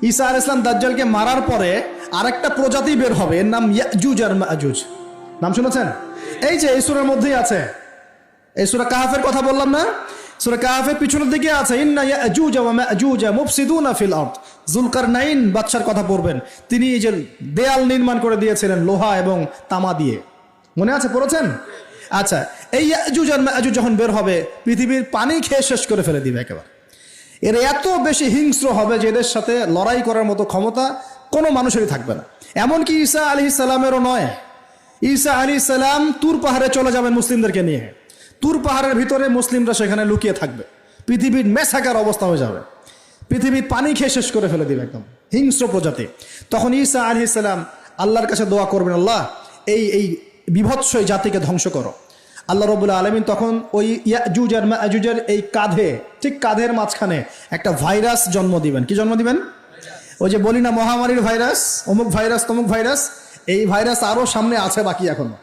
ঈসা আলাইহিস সালাম দাজ্জালকে মারার পরে আরেকটা প্রজাতি বের হবে, এর নাম ইয়াজুজ আর মাজুজ। নাম শুনেছেন? এই যে এই সূরার মধ্যেই আছে, এই সূরা কাহাফের কথা বললাম না, সূরা কাহাফের পিছনের দিকে আছে ইন্না ইয়াজুজ ওয়া মাজুজ মুফসিদুনা ফিল আরদ। যুলকারনাইন বাদশার কথা পড়বেন, তিনি এই যে দেয়াল নির্মাণ করে দিয়েছিলেন লোহা এবং তামা দিয়ে, মনে আছে, পড়েছেন? আচ্ছা, এই ইয়াজুজ আর মাজুজ যখন বের হবে পৃথিবীর পানি খেয়ে শেষ করে ফেলে দিবে একেবারে। এরা এত বেশি হিংস্র হবে যে এদের সাথে লড়াই করার মতো ক্ষমতা কোনো মানুষেরই থাকবে না। এমনকি ঈসা আলাইহিস সালামেরও নয়। ঈসা আলাইহিস সালাম তুর পাহাড়ে চলে যাবেন মুসলিমদেরকে নিয়ে, তুর পাহাড়ের ভিতরে মুসলিমরা সেখানে লুকিয়ে থাকবে, পৃথিবীর মেসাকার অবস্থা হয়ে যাবে, পৃথিবীর পানি খেয়ে শেষ করে ফেলে দিবে একদম হিংস্র প্রজাতি। তখন ঈসা আলাইহিস সালাম আল্লাহর কাছে দোয়া করবেন, আল্লাহ এই বিভৎস এই জাতিকে ধ্বংস করো। আল্লাহ রাব্বুল আলামিন তখন ওই ইয়াজুজ আর মাজুজের এই কাঁধে, ঠিক কাঁধের মাঝখানে একটা ভাইরাস জন্ম দিবেন। কি জন্ম দিবেন? ওই যে বলি না মহামারীর ভাইরাস, অমুক ভাইরাস তমুক ভাইরাস, এই ভাইরাস আরো সামনে আছে বাকি এখনো।